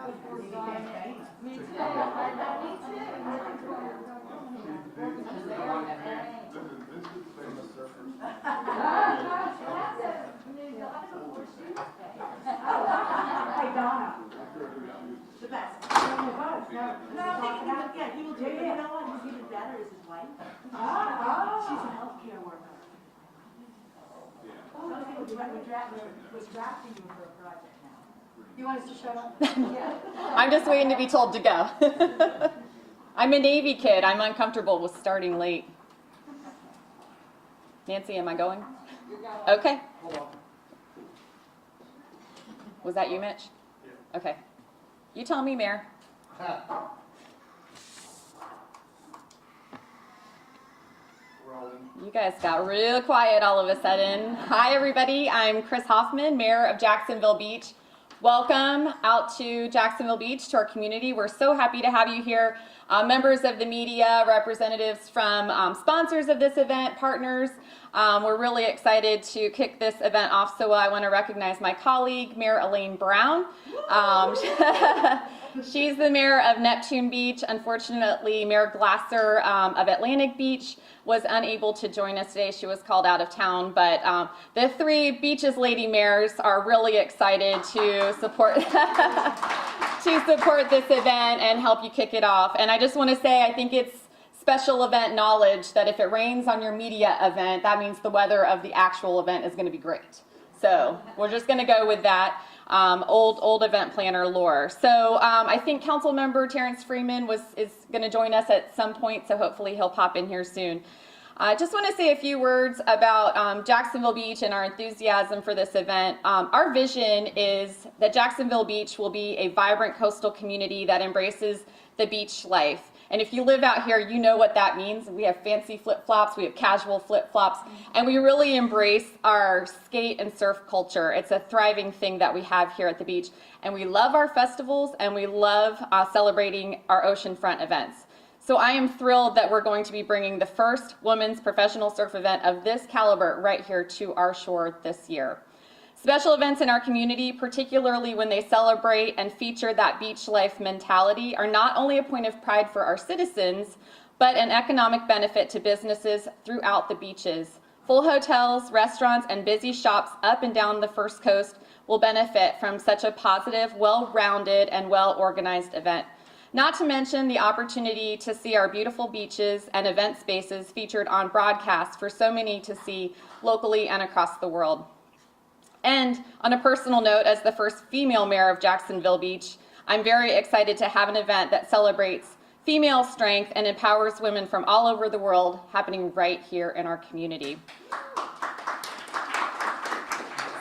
Hey, Donna. The best. No, No, he will do it. You know what? He's even better is his wife. She's a healthcare worker. was drafting you for a project now. You want us to shut up? Yeah. I'm just waiting to be told to go. I'm a Navy kid. I'm uncomfortable with starting late. Nancy, am I going? Okay. Hold on. Was that you, Mitch? Yeah. Okay. You tell me, Mayor. Rolling. You guys got real quiet all of a sudden. Hi, everybody. I'm Chris Hoffman, Mayor of Jacksonville Beach. Welcome out to Jacksonville Beach, to our community. We're so happy to have you here. Members of the media, representatives from sponsors of this event, partners. We're really excited to kick this event off, so I want to recognize my colleague, Mayor Elaine Brown. She's the mayor of Neptune Beach. Unfortunately, Mayor Glasser of Atlantic Beach was unable to join us today. She was called out of town, but the three Beaches Lady Mayors are really excited to support this event and help you kick it off. And I just want to say, I think it's special event knowledge that if it rains on your media event, that means the weather of the actual event is going to be great. So we're just going to go with that. Old event planner lore. So I think Council Member Terrence Freeman is going to join us at some point, so hopefully he'll pop in here soon. I just want to say a few words about Jacksonville Beach and our enthusiasm for this event. Our vision is that Jacksonville Beach will be a vibrant coastal community that embraces the beach life. And if you live out here, you know what that means. We have fancy flip-flops, we have casual flip-flops, and we really embrace our skate and surf culture. It's a thriving thing that we have here at the beach. And we love our festivals, and we love celebrating our oceanfront events. So I am thrilled that we're going to be bringing the first women's professional surf event of this caliber right here to our shore this year. Special events in our community, particularly when they celebrate and feature that beach life mentality, are not only a point of pride for our citizens, but an economic benefit to businesses throughout the beaches. Full hotels, restaurants, and busy shops up and down the First Coast will benefit from such a positive, well-rounded, and well-organized event. Not to mention the opportunity to see our beautiful beaches and event spaces featured on broadcast for so many to see locally and across the world. And on a personal note, as the first female mayor of Jacksonville Beach, I'm very excited to have an event that celebrates female strength and empowers women from all over the world happening right here in our community.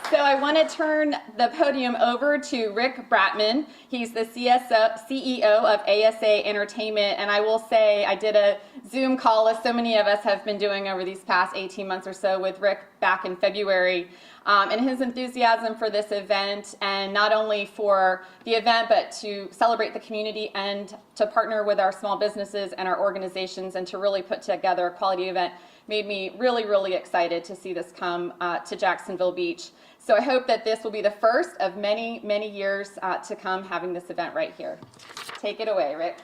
So I want to turn the podium over to Rick Bratman. He's the CEO of ASA Entertainment, and I will say I did a Zoom call, as so many of us have been doing over these past 18 months or so, with Rick back in February. And his enthusiasm for this event, and not only for the event, but to celebrate the community and to partner with our small businesses and our organizations and to really put together a quality event, made me really, really excited to see this come to Jacksonville Beach. So I hope that this will be the first of many, many years to come having this event right here. Take it away, Rick.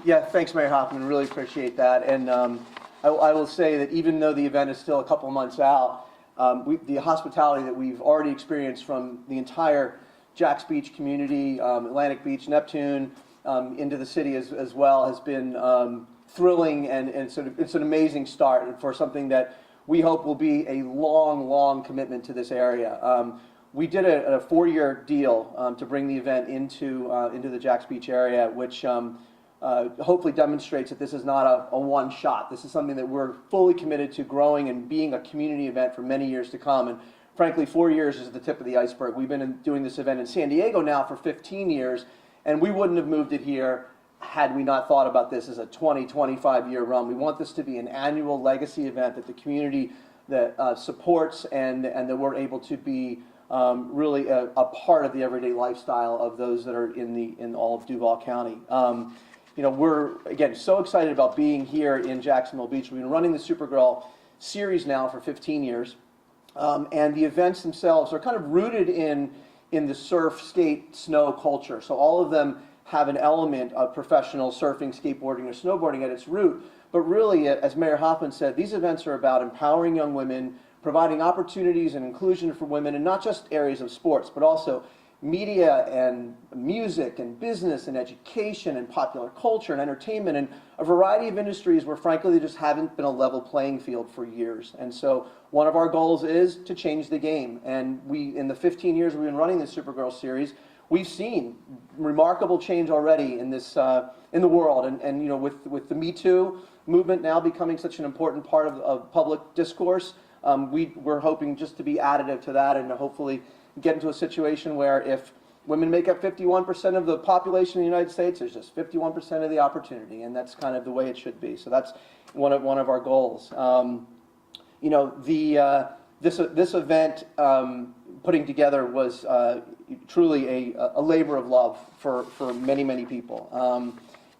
Yeah, thanks, Mayor Hoffman. Really appreciate that. And I will say that even though the event is still a couple months out, the hospitality that we've already experienced from the entire Jax Beach community, Atlantic Beach, Neptune, into the city as well, has been thrilling, and it's an amazing start for something that we hope will be a long, long commitment to this area. We did a 4-year deal to bring the event into the Jax Beach area, which hopefully demonstrates that this is not a one-shot. This is something that we're fully committed to growing and being a community event for many years to come. And frankly, 4 years is the tip of the iceberg. We've been doing this event in San Diego now for 15 years, and we wouldn't have moved it here had we not thought about this as a 20, 25-year run. We want this to be an annual legacy event that the community that supports and that we're able to be really a part of the everyday lifestyle of those that are in all of Duval County. We're, again, so excited about being here in Jacksonville Beach. We've been running the Supergirl series now for 15 years. And the events themselves are kind of rooted in the surf, skate, snow culture. So all of them have an element of professional surfing, skateboarding, or snowboarding at its root. But really, as Mayor Hoffman said, these events are about empowering young women, providing opportunities and inclusion for women in not just areas of sports, but also media and music and business and education and popular culture and entertainment and a variety of industries where frankly there just haven't been a level playing field for years. And so one of our goals is to change the game. And we, in the 15 years we've been running this Supergirl series, we've seen remarkable change already in this in the world. And you know, with the Me Too movement now becoming such an important part of public discourse, we're hoping just to be additive to that and to hopefully get into a situation where if women make up 51% of the population in the United States, there's just 51% of the opportunity, and that's kind of the way it should be. So that's one of our goals. You know, this event putting together was truly a labor of love for many people.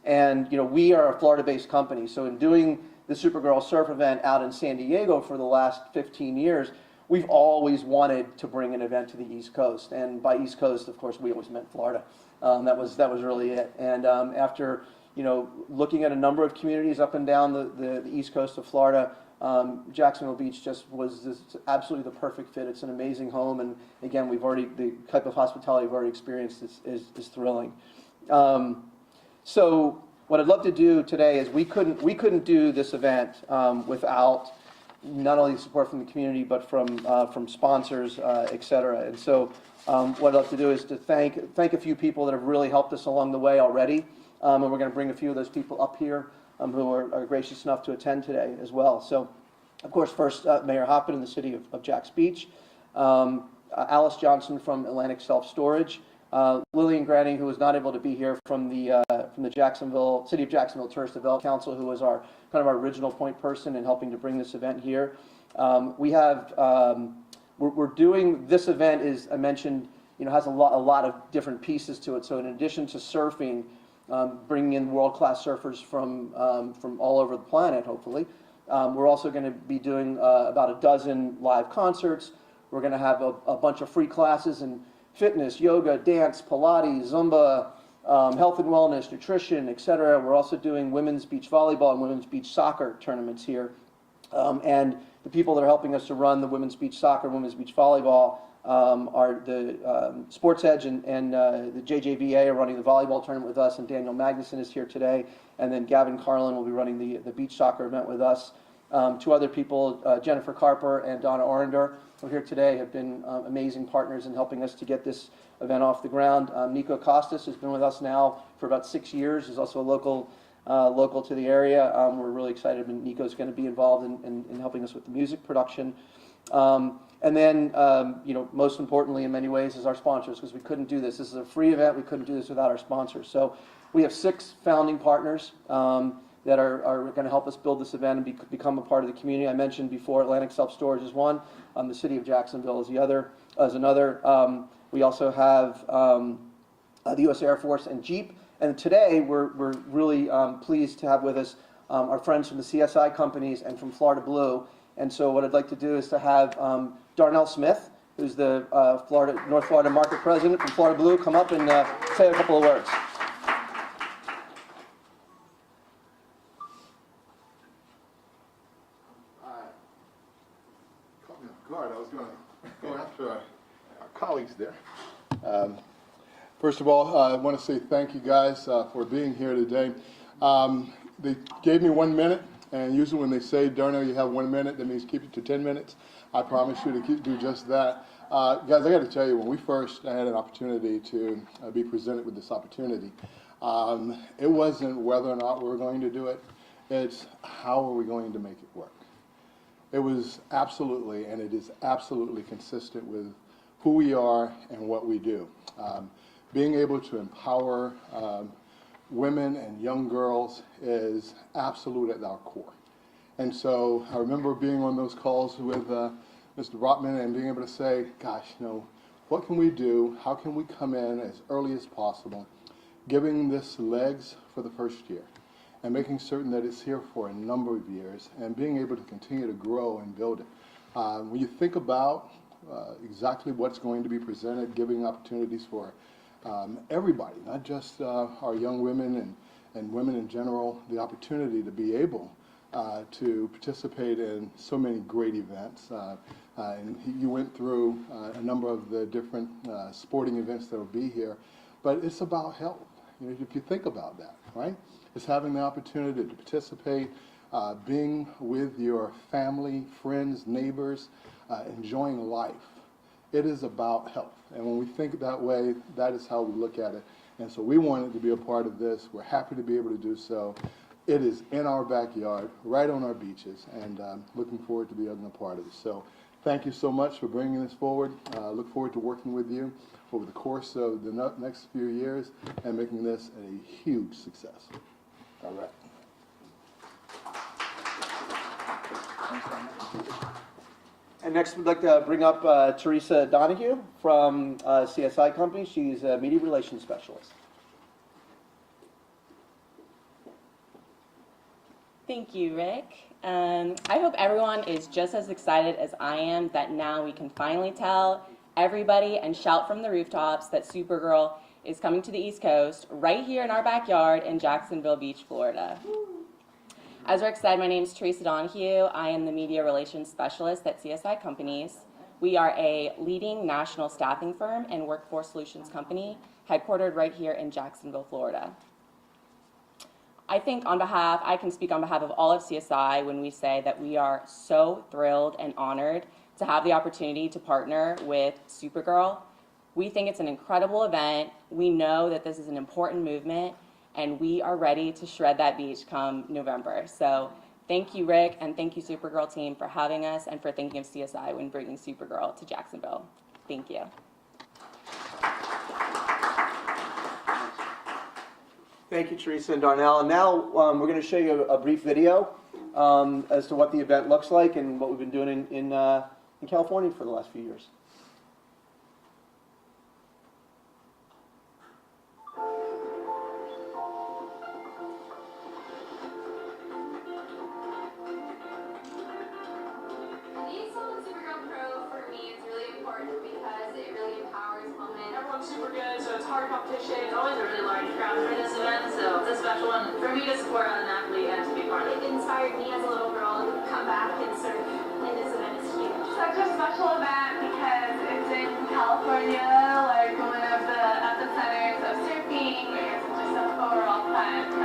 And you know, we are a Florida-based company, so in doing the Supergirl Surf event out in San Diego for the last 15 years, we've always wanted to bring an event to the East Coast, and by East Coast, of course, we always meant Florida. That was really it. And after you know, looking at a number of communities up and down the East Coast of Florida, Jacksonville Beach just was absolutely the perfect fit. It's an amazing home, and again, the type of hospitality we've already experienced is thrilling. So what I'd love to do today is we couldn't do this event without not only support from the community, but from sponsors, et cetera. And so what I'd love to do is to thank a few people that have really helped us along the way already. And we're going to bring a few of those people up here who are gracious enough to attend today as well. So, of course, first, Mayor Hoffman in the city of Jax Beach, Alice Johnson from Atlantic Self-Storage, Lillian Granny, who was not able to be here from the City of Jacksonville Tourist Development Council, who was our original point person in helping to bring this event here. We're doing this event, is I mentioned, you know, has a lot of different pieces to it. So in addition to surfing, bringing in world-class surfers from all over the planet, hopefully, we're also going to be doing about a dozen live concerts. We're going to have a bunch of free classes in fitness, yoga, dance, Pilates, Zumba, health and wellness, nutrition, etc. We're also doing women's beach volleyball and women's beach soccer tournaments here. And the people that are helping us to run the women's beach soccer and women's beach volleyball are the Sports Edge and the JJVA are running the volleyball tournament with us, and Daniel Magnuson is here today. And then Gavin Carlin will be running the beach soccer event with us. Two other people, Jennifer Carper and Donna Orender, who are here today, have been amazing partners in helping us to get this event off the ground. Nico Costas has been with us now for about 6 years. He's also a local to the area. We're really excited when Nico's going to be involved in helping us with the music production. And then, you know, most importantly in many ways is our sponsors, because we couldn't do this. This is a free event. We couldn't do this without our sponsors. So we have 6 founding partners that are going to help us build this event and become a part of the community. I mentioned before Atlantic Self-Storage is one. The city of Jacksonville is another. We also have the U.S. Air Force and Jeep. And today we're really pleased to have with us our friends from the Csi Companies and from Florida Blue. And so what I'd like to do is to have Darnell Smith, who's the North Florida Market President from Florida Blue, come up and say a couple of words. Caught me off guard. I was going to go after our colleagues there. First of all, I want to say thank you guys for being here today. They gave me 1 minute, and usually when they say, Darnell, you have 1 minute, that means keep it to 10 minutes. I promise you to do just that. Guys, I got to tell you, when we first had an opportunity to be presented with this opportunity, it wasn't whether or not we were going to do it, it's how are we going to make it work. It was absolutely, and it is absolutely consistent with who we are and what we do. Being able to empower women and young girls is absolute at our core. And so I remember being on those calls with Mr. Rotman and being able to say, gosh, you know, what can we do? How can we come in as early as possible, giving this legs for the first year and making certain that it's here for a number of years and being able to continue to grow and build it. When you think about exactly what's going to be presented, giving opportunities for everybody, not just our young women and women in general, the opportunity to be able to participate in so many great events. And you went through a number of the different sporting events that will be here, but it's about health. You know, if you think about that, right? It's having the opportunity to participate, being with your family, friends, neighbors, enjoying life. It is about health. And when we think that way, that is how we look at it. And so we wanted to be a part of this. We're happy to be able to do so. It is in our backyard, right on our beaches, and looking forward to being a part of it. So thank you so much for bringing this forward. Look forward to working with you over the course of the next few years and making this a huge success. All right. And next, we'd like to bring up Teresa Donahue from Csi Company. She's a media relations specialist. Thank you, Rick. I hope everyone is just as excited as I am that now we can finally tell everybody and shout from the rooftops that Supergirl is coming to the East Coast right here in our backyard in Jacksonville Beach, Florida. As Rick said, my name is Teresa Donahue. I am the media relations specialist at Csi Companies. We are a leading national staffing firm and workforce solutions company headquartered right here in Jacksonville, Florida. I think I can speak on behalf of all of CSI when we say that we are so thrilled and honored to have the opportunity to partner with Supergirl. We think it's an incredible event. We know that this is an important movement, and we are ready to shred that beach come November. So thank you, Rick, and thank you, Supergirl team, for having us and for thinking of CSI when bringing Supergirl to Jacksonville. Thank you. Thank you, Teresa and Darnell. And now we're going to show you a brief video as to what the event looks like and what we've been doing in California for the last few years. Super good, so it's hard competition. It's always a really large crowd for this event, so it's a special one for me to support an athlete and to be part of it. It inspired me as a little girl to come back and surf, and this event is huge. Such a special event because it's in California, like one of the epicenters of surfing. It's just an overall fun.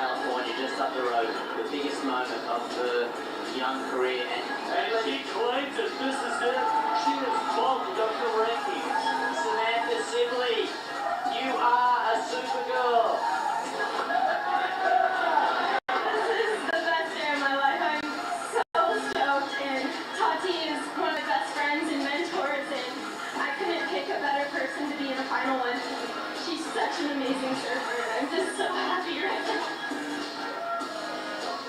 California, just up the road. The biggest moment of her young career. And she claims that this is it. She has bumped up the rankings. Samantha Sibley, you are a supergirl. This is the best day of my life. I'm so stoked, and Tati is one of my best friends and mentors, and I couldn't pick a better person to be in the final one. She's such an amazing surfer, and I'm just so happy right now.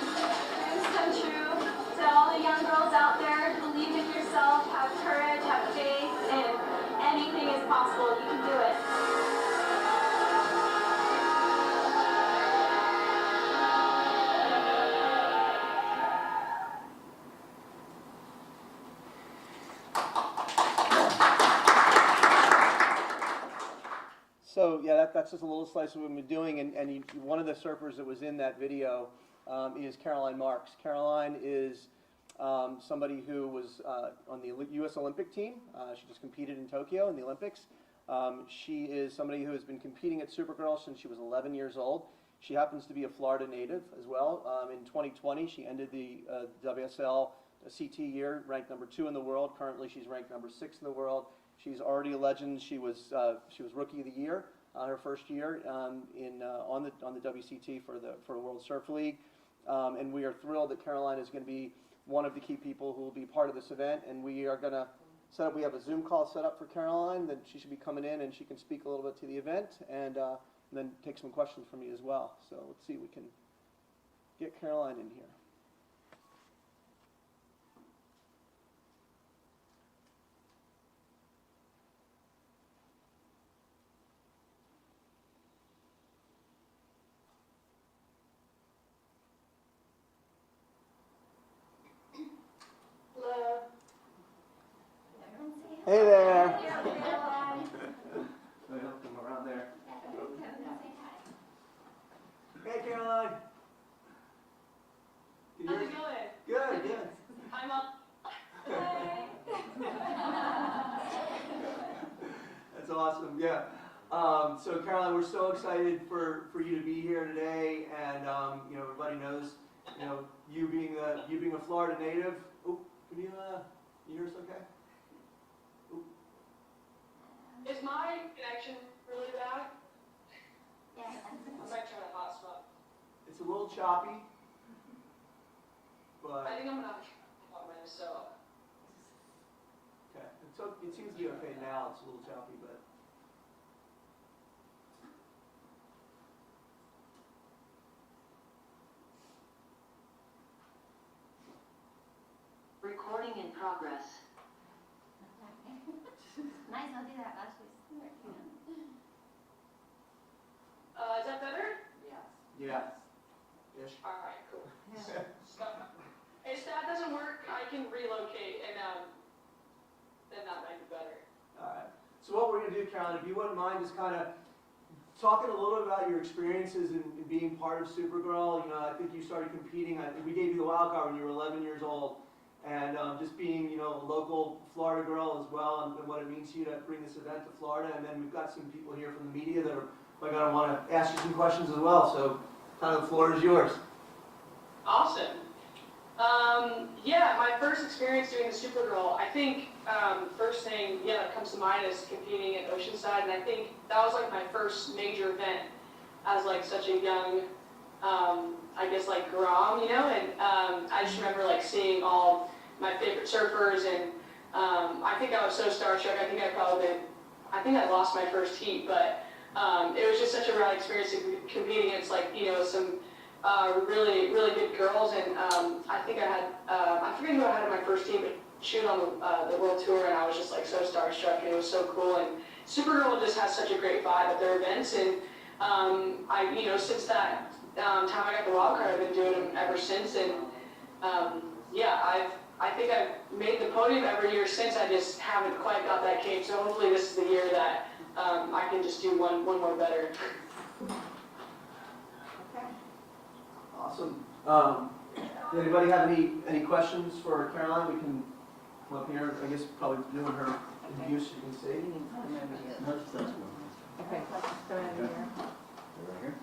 Dreams come true. To all the young girls out there, believe in yourself, have courage, have faith, and anything is possible. You can do it. So yeah, that's just a little slice of what we've been doing, and one of the surfers that was in that video is Caroline Marks. Caroline is somebody who was on the U.S. Olympic team. She just competed in Tokyo in the Olympics. She is somebody who has been competing at Supergirl since she was 11 years old. She happens to be a Florida native as well. In 2020, she ended the WSL CT year ranked number 2 in the world. Currently, she's ranked number 6 in the world. She's already a legend. She was Rookie of the Year her first year on the WCT for the World Surf League, and we are thrilled that Caroline is going to be one of the key people who will be part of this event. And we are going to set up. We have a Zoom call set up for Caroline. That she should be coming in and she can speak a little bit to the event and then take some questions from you as well. So let's see if we can get Caroline in here. Hey there. I helped him around there. Hey Caroline. How's it going? Good, good. I'm up. That's awesome. Yeah. So Caroline, we're so excited for you to be here today, and everybody knows you being a Florida native. Oh, can you hear us okay? Is my connection really bad? Yeah. I might try to hotspot. It's a little choppy, but I think I'm gonna Hoffman, so. okay. It seems to be okay now. It's a little choppy, but. Recording in progress. Nice, I'll do that last week. Is that better? Yeah. Ish. Alright, cool. If that doesn't work, I can relocate and then that might be better. All right. So what we're going to do, Caroline, if you wouldn't mind just kind of talking a little bit about your experiences in being part of Supergirl. I think you started competing. We gave you the wild card when you were 11 years old. And just being, a local Florida girl as well, and what it means to you to bring this event to Florida. And then we've got some people here from the media that are going to want to ask you some questions as well. So kind of the floor is yours. Awesome. Yeah, my first experience doing the Supergirl, I think first thing that comes to mind is competing at Oceanside, and I think that was like my first major event as like such a young, I guess like Grom, and I just remember like seeing all my favorite surfers, and I think I was so starstruck. I think I lost my first heat, but it was just such a rad experience to compete against like some really good girls, and I think I had I forget who I had in my first team, but she was on the world tour, and I was just like so starstruck, and it was so cool. And Supergirl just has such a great vibe at their events, and since that time I got the wild card, I've been doing them ever since, and I think I've made the podium every year since. I just haven't quite got that cape, so hopefully this is the year that I can just do one more better. Awesome. Does anybody have any questions for Caroline? We can come up here. I guess probably doing her abuse, you can see. Okay, let's just go over here. Right here?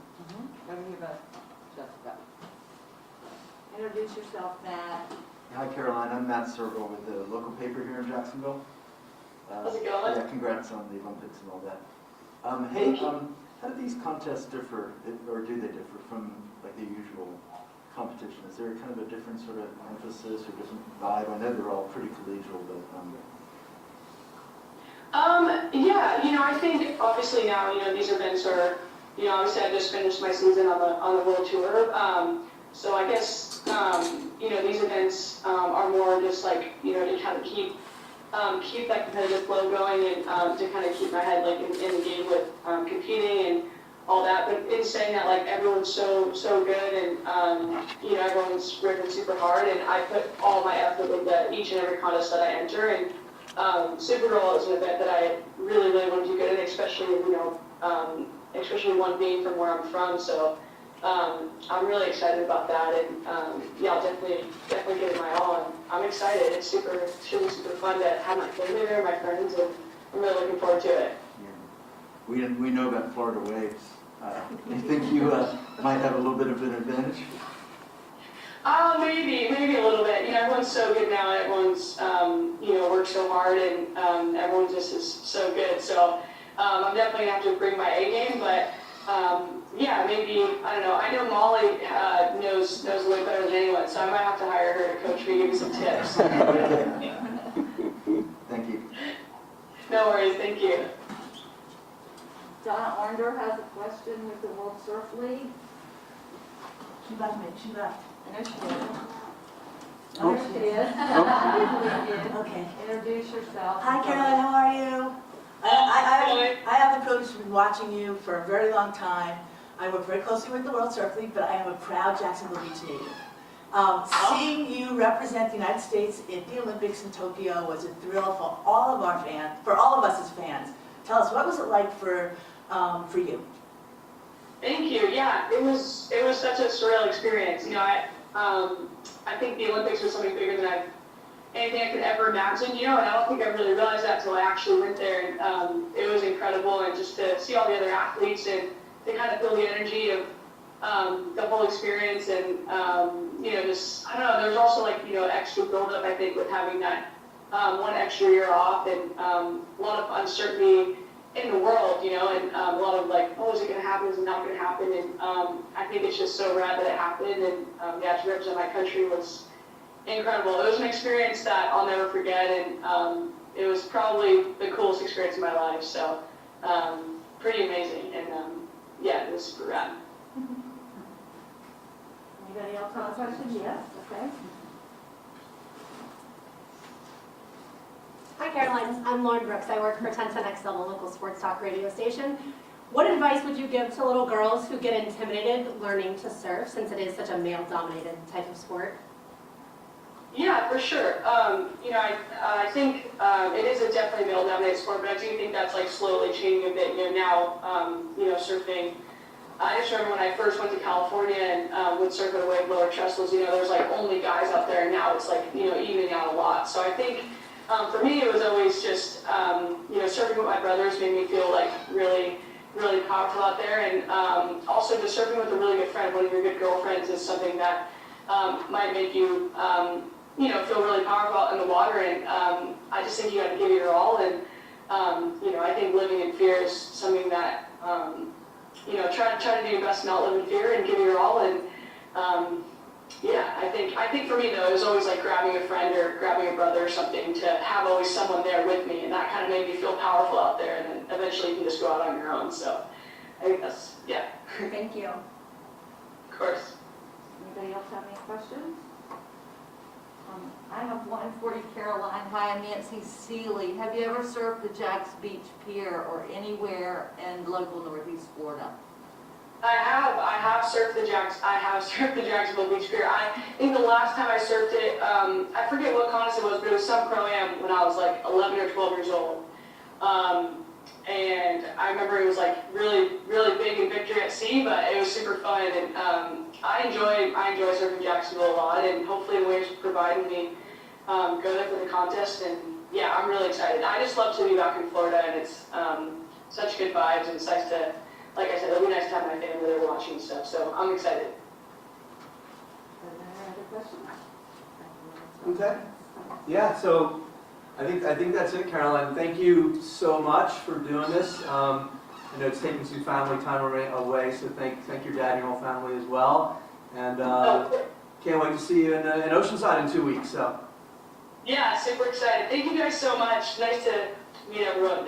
Over here, but just. introduce yourself, Matt. Hi Caroline, I'm Matt Sergel with the local paper here in Jacksonville. How's it going? Yeah, congrats on the Olympics and all that. Hey, how do these contests differ, or do they differ from like the usual competition? Is there kind of a different sort of emphasis or different vibe? I know they're all pretty collegial, but yeah, I think obviously now, these events are, obviously I just finished my season on the world tour. So I guess, these events are more just like, to kind of keep that competitive flow going and to kind of keep my head like in the game with competing and all that. But in saying that, like everyone's so good and everyone's working super hard, and I put all my effort into each and every contest that I enter. And Supergirl is an event that I really want to do good in, especially especially one being from where I'm from. So I'm really excited about that, and yeah, I'll definitely give it my all. And I'm excited. It's super fun to have my family there, my friends, and I'm really looking forward to it. yeah. We know about Florida waves. You think you might have a little bit of an advantage? Maybe a little bit. Everyone's so good now. Everyone's worked so hard, and everyone just is so good. So I'm definitely gonna have to bring my A game, but yeah, maybe I don't know. I know Molly knows way better than anyone, so I might have to hire her to coach me, give me some tips. Thank you. No worries. Thank you. Donna Ornder has a question with the World Surf League. She left me, she left. I know she did. Oh, there she is. I did. Okay. Introduce yourself. Hi Caroline, how are you? I have the privilege of been watching you for a very long time. I work very closely with the World Surf League, but I am a proud Jacksonville Beach native. Seeing you represent the United States at the Olympics in Tokyo was a thrill for all of our fans, for all of us as fans. Tell us, what was it like for you? Thank you. Yeah, it was such a surreal experience. I think the Olympics was something bigger than anything I could ever imagine. And I don't think I really realized that until I actually went there. And it was incredible, and just to see all the other athletes and to kind of feel the energy of the whole experience, and just I don't know. There's also like extra buildup, I think, with having that one extra year off, and a lot of uncertainty in the world, and a lot of like, oh, is it going to happen? Is it not going to happen? And I think it's just so rad that it happened, and yeah, to represent my country was incredible. It was an experience that I'll never forget, and it was probably the coolest experience of my life. So pretty amazing, and yeah, it was super rad. Anybody else have a question? Yes, okay. Hi Caroline, I'm Lauren Brooks. I work for 1010XL, the local sports talk radio station. What advice would you give to little girls who get intimidated learning to surf, since it is such a male-dominated type of sport? Yeah, for sure. I think it is a definitely male-dominated sport, but I do think that's like slowly changing a bit. Now, surfing. I just remember when I first went to California and would surf at a wave lower trestles. There's like only guys out there, and now it's like evening out a lot. So I think. For me, it was always just, surfing with my brothers made me feel like really powerful out there. And also just surfing with a really good friend, one of your good girlfriends, is something that might make you, feel really powerful out in the water. And I just think you got to give it your all. And, I think living in fear is something that, try to do your best to not live in fear and give it your all. And, yeah, I think for me though, it was always like grabbing a friend or grabbing a brother or something to have always someone there with me, and that kind of made me feel powerful out there, and then eventually you can just go out on your own. So I think that's, yeah. Thank you. Of course. Anybody else have any questions? I have one for you, Caroline. Hi, I'm Nancy Seeley. Have you ever surfed the Jax Beach Pier or anywhere in local Northeast Florida? I have surfed the Jacksonville Beach Pier. I think the last time I surfed it, I forget what contest it was, but it was some pro-am when I was like 11 or 12 years old. And I remember it was like really big in victory at sea, but it was super fun. And I enjoy surfing Jacksonville a lot, and hopefully the waves providing me go there for the contest. And yeah, I'm really excited. I just love to be back in Florida, and it's such good vibes, and it's nice to, like I said, it'll be nice to have my family there watching stuff, so I'm excited. Are there other Okay. Yeah, so I think that's it, Caroline. Thank you so much for doing this. I know it's taking some family time away, so thank your dad and your whole family as well. And can't wait to see you in Oceanside in 2 weeks. So. Yeah, super excited. Thank you guys so much. Nice to meet everyone.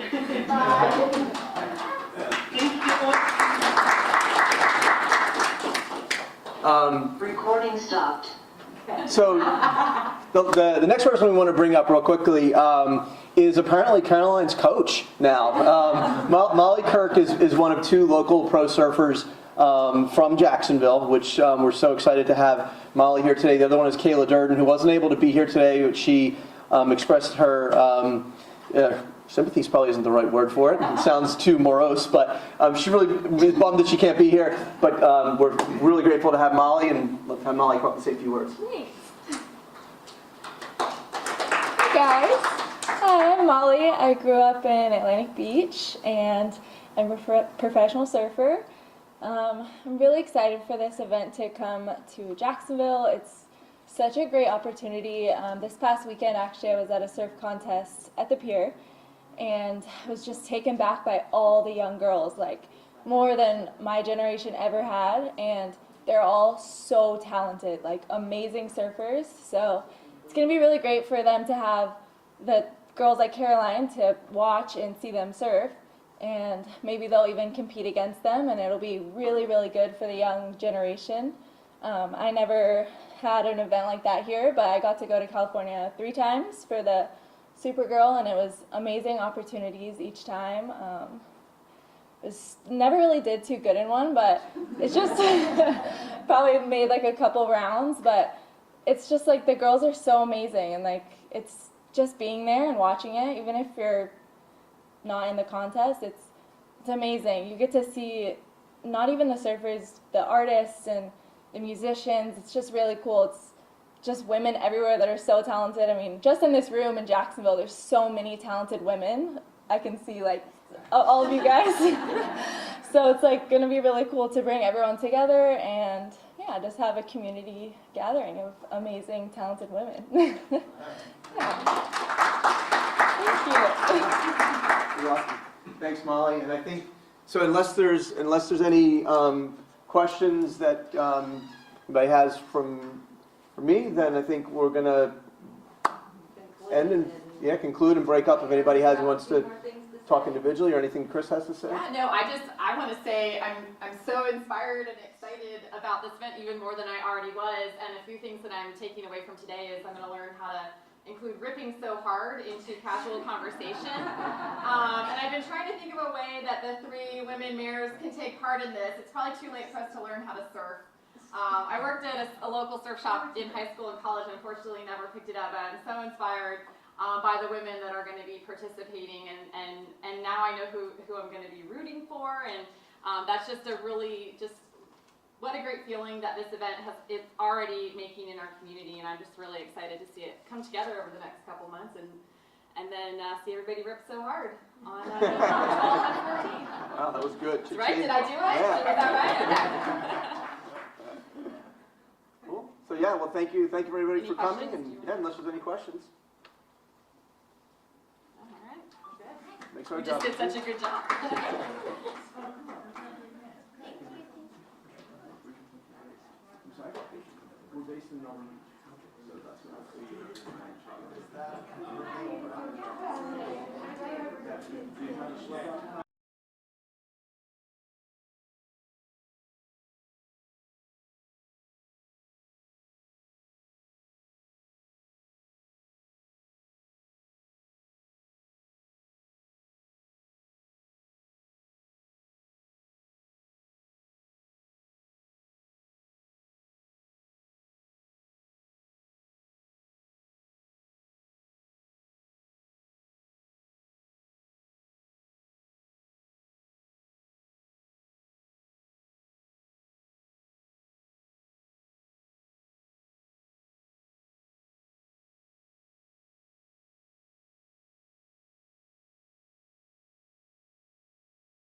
Recording stopped. So the next person we want to bring up real quickly is apparently Caroline's coach now. Molly Kirk is one of 2 local pro surfers from Jacksonville, which we're so excited to have Molly here today. The other one is Kayla Durden, who wasn't able to be here today, but she expressed her sympathy probably isn't the right word for it. It sounds too morose, but she really is bummed that she can't be here. But we're really grateful to have Molly, and let's have Molly come up and say a few words. Thanks. Hi guys. Hi, I'm Molly. I grew up in Atlantic Beach, and I'm a professional surfer. I'm really excited for this event to come to Jacksonville. It's such a great opportunity. This past weekend, actually, I was at a surf contest at the pier, and I was just taken back by all the young girls, like more than my generation ever had, and they're all so talented, like amazing surfers. So it's going to be really great for them to have the girls like Caroline to watch and see them surf, and maybe they'll even compete against them, and it'll be really, really good for the young generation. I never had an event like that here, but I got to go to California 3 times for the Supergirl, and it was amazing opportunities each time. Never really did too good in one, but it's just probably made like a couple rounds, but it's just like the girls are so amazing, and like it's just being there and watching it, even if you're not in the contest, it's amazing. You get to see not even the surfers, the artists and the musicians. It's just really cool. It's just women everywhere that are so talented. I mean, just in this room in Jacksonville, there's so many talented women. I can see like all of you guys. So it's like going to be really cool to bring everyone together and yeah, just have a community gathering of amazing, talented women. Yeah. Thank you. You're welcome. Thanks, Molly. And I think so. Unless there's any questions that anybody has for me, then I think we're gonna end and conclude and break up. If anybody wants to talk individually or anything Chris has to say. Yeah, no, I want to say I'm so inspired and excited about this event even more than I already was. And a few things that I'm taking away from today is I'm going to learn how to include ripping so hard into casual conversation. And I've been trying to think of a way that the 3 women mayors can take part in this. It's probably too late for us to learn how to surf. I worked at a local surf shop in high school and college, and unfortunately never picked it up. But I'm so inspired by the women that are going to be participating, and now I know who I'm going to be rooting for, and that's just a really what a great feeling that this event is already making in our community, and I'm just really excited to see it come together over the next couple months, and then see everybody rip so hard on April 12th and 14th. Wow, that was good. Right? Did I do it? Yeah. Is that right? Cool. So yeah, well, thank you everybody Any for coming, questions? and unless there's any questions. All right. Good. Makes our You job. just did such a good job. We're based in Melbourne, so that's what